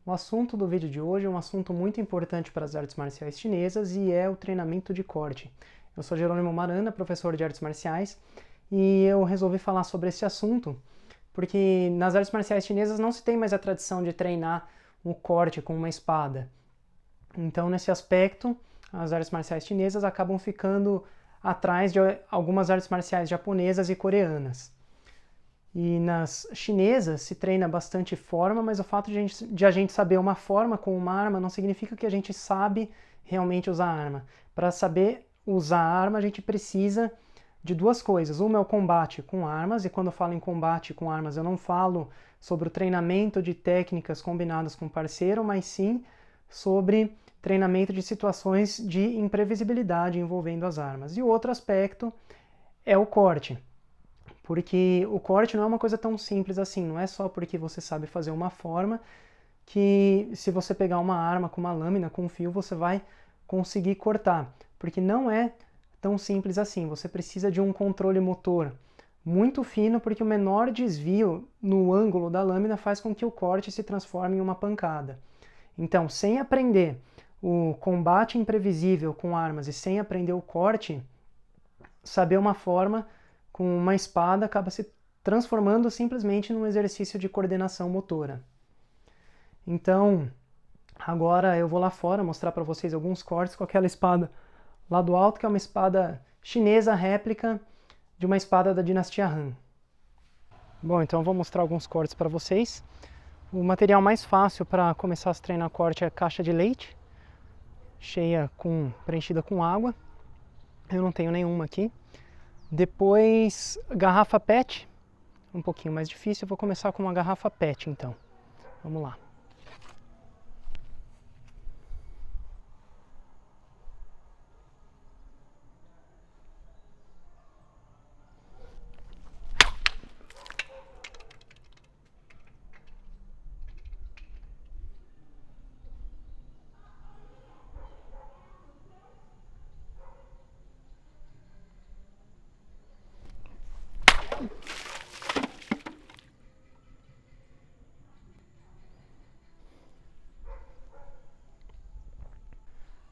O assunto do vídeo de hoje é um assunto muito importante para as artes marciais chinesas e é o treinamento de corte. Eu sou Jerônimo Marana, professor de artes marciais, e eu resolvi falar sobre esse assunto porque nas artes marciais chinesas não se tem mais a tradição de treinar o corte com uma espada. Então, nesse aspecto, as artes marciais chinesas acabam ficando atrás de algumas artes marciais japonesas e coreanas. E nas chinesas se treina bastante forma, mas o fato de a gente saber uma forma com uma arma não significa que a gente sabe realmente usar a arma. Para saber usar a arma, a gente precisa de duas coisas. Uma é o combate com armas, e quando eu falo em combate com armas, eu não falo sobre o treinamento de técnicas combinadas com parceiro, mas sim sobre treinamento de situações de imprevisibilidade envolvendo as armas. E o outro aspecto é o corte. Porque o corte não é uma coisa tão simples assim, não é só porque você sabe fazer uma forma que se você pegar uma arma com uma lâmina, com um fio, você vai conseguir cortar. Porque não é tão simples assim, você precisa de um controle motor muito fino, porque o menor desvio no ângulo da lâmina faz com que o corte se transforme em uma pancada. Então, sem aprender o combate imprevisível com armas e sem aprender o corte, saber uma forma com uma espada acaba se transformando simplesmente num exercício de coordenação motora. Então, agora eu vou lá fora mostrar para vocês alguns cortes com aquela espada lá do alto, que é uma espada chinesa réplica de uma espada da dinastia Han. Bom, então eu vou mostrar alguns cortes para vocês. O material mais fácil para começar a treinar corte é a caixa de leite, preenchida com água. Eu não tenho nenhuma aqui. Depois, garrafa PET, um pouquinho mais difícil. Eu vou começar com uma garrafa PET, então. Vamos lá.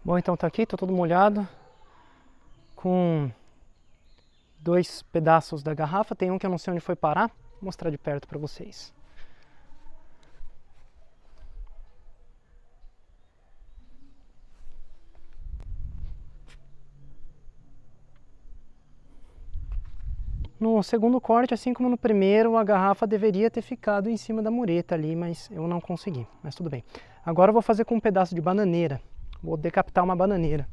Bom, então tá aqui, tá todo molhado, com dois pedaços da garrafa. Tem um que eu não sei onde foi parar, vou mostrar de perto para vocês. No segundo corte, assim como no primeiro, a garrafa deveria ter ficado em cima da mureta ali, mas eu não consegui, mas tudo bem. Agora eu vou fazer com um pedaço de bananeira, vou decapitar uma bananeira.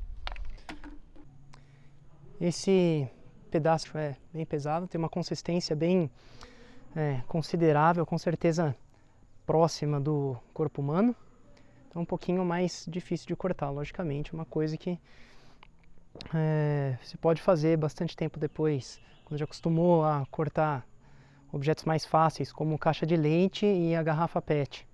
Esse pedaço é bem pesado, tem uma consistência bem considerável, com certeza próxima do corpo humano. Então um pouquinho mais difícil de cortar, logicamente, uma coisa que se pode fazer bastante tempo depois, quando já acostumou a cortar objetos mais fáceis, como caixa de leite e a garrafa PET.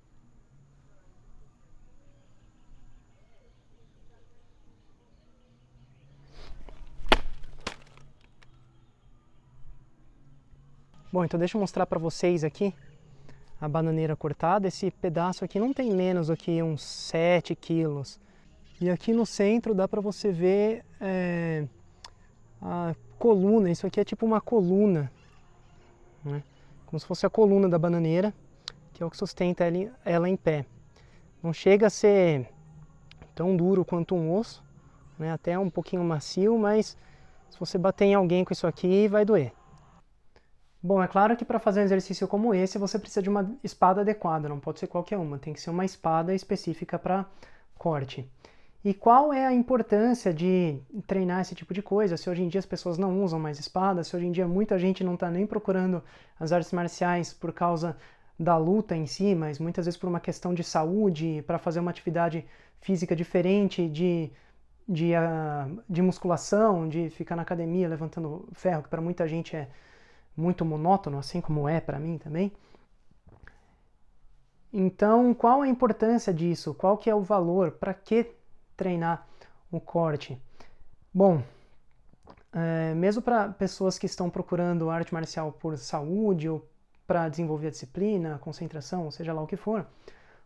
Bom, então deixa eu mostrar para vocês aqui a bananeira cortada. Esse pedaço aqui não tem menos do que uns 7 quilos. E aqui no centro dá para você ver a coluna. Isso aqui é tipo uma coluna, né? Como se fosse a coluna da bananeira, que é o que sustenta ela em pé. Não chega a ser tão duro quanto um osso, né? Até um pouquinho macio, mas se você bater em alguém com isso aqui, vai doer. Bom, é claro que para fazer um exercício como esse, você precisa de uma espada adequada, não pode ser qualquer uma, tem que ser uma espada específica para corte. E qual é a importância de treinar esse tipo de coisa? Se hoje em dia as pessoas não usam mais espadas, se hoje em dia muita gente não está nem procurando as artes marciais por causa da luta em si, mas muitas vezes por uma questão de saúde, para fazer uma atividade física diferente, de musculação, de ficar na academia levantando ferro, que para muita gente é muito monótono, assim como é para mim também. Então, qual a importância disso? Qual que é o valor? Para que treinar o corte? Bom, mesmo para pessoas que estão procurando arte marcial por saúde ou para desenvolver a disciplina, a concentração, seja lá o que for,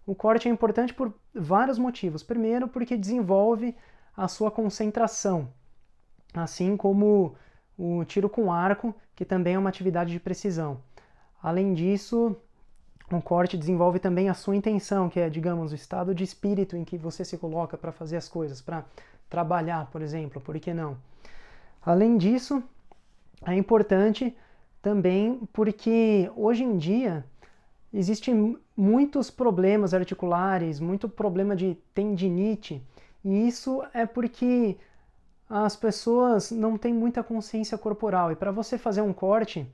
O corte é importante por vários motivos. Primeiro, porque desenvolve a sua concentração, assim como o tiro com arco, que também é uma atividade de precisão. Além disso, o corte desenvolve também a sua intenção, que é, digamos, o estado de espírito em que você se coloca para fazer as coisas, para trabalhar, por exemplo, por que não? Além disso, é importante também porque hoje em dia existem muitos problemas articulares, muito problema de tendinite, e isso é porque as pessoas não têm muita consciência corporal. E para você fazer um corte,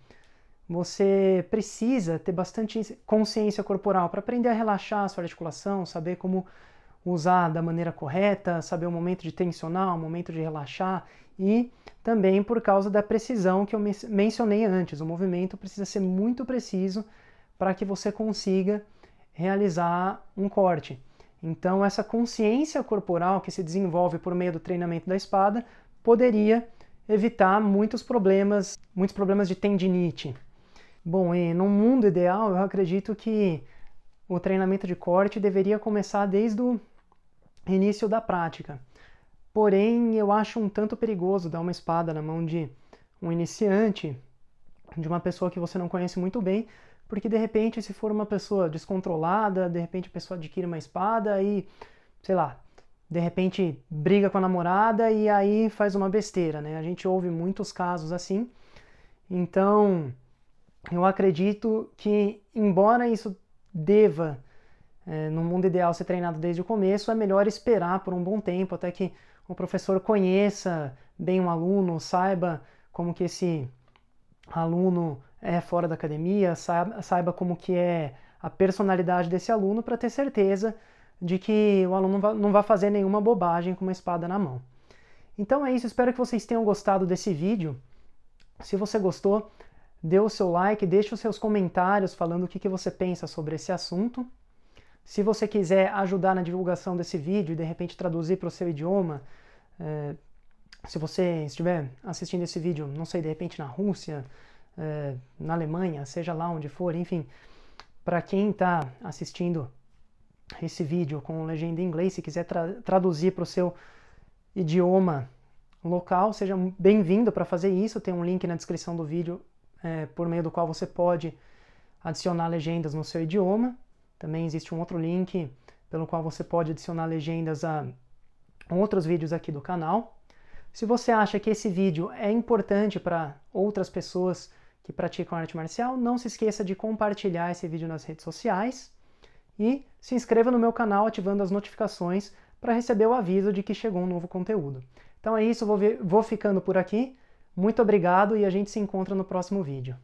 você precisa ter bastante consciência corporal para aprender a relaxar a sua articulação, saber como usar da maneira correta, saber o momento de tensionar, o momento de relaxar, e também por causa da precisão que eu mencionei antes. O movimento precisa ser muito preciso para que você consiga realizar um corte. Então, essa consciência corporal que se desenvolve por meio do treinamento da espada poderia evitar muitos problemas de tendinite. Bom, e no mundo ideal, eu acredito que o treinamento de corte deveria começar desde o início da prática. Porém, eu acho um tanto perigoso dar uma espada na mão de um iniciante, de uma pessoa que você não conhece muito bem, porque de repente, se for uma pessoa descontrolada, de repente a pessoa adquire uma espada e, sei lá, de repente briga com a namorada e aí faz uma besteira, né? A gente ouve muitos casos assim. Então, eu acredito que, embora isso deva, no mundo ideal, ser treinado desde o começo, é melhor esperar por um bom tempo até que o professor conheça bem um aluno, saiba como que esse aluno é fora da academia, saiba como que é a personalidade desse aluno, para ter certeza de que o aluno não vai fazer nenhuma bobagem com uma espada na mão. Então é isso, espero que vocês tenham gostado desse vídeo. Se você gostou, dê o seu like, deixe os seus comentários falando o que você pensa sobre esse assunto. Se você quiser ajudar na divulgação desse vídeo e de repente traduzir para o seu idioma, se você estiver assistindo esse vídeo, não sei, de repente na Rússia, na Alemanha, seja lá onde for, enfim, para quem está assistindo esse vídeo com legenda em inglês, se quiser traduzir para o seu idioma local, seja bem-vindo para fazer isso. Tem um link na descrição do vídeo por meio do qual você pode adicionar legendas no seu idioma. Também existe um outro link pelo qual você pode adicionar legendas a outros vídeos aqui do canal. Se você acha que esse vídeo é importante para outras pessoas que praticam arte marcial, não se esqueça de compartilhar esse vídeo nas redes sociais e se inscreva no meu canal ativando as notificações para receber o aviso de que chegou um novo conteúdo. Então é isso, vou ficando por aqui. Muito obrigado e a gente se encontra no próximo vídeo.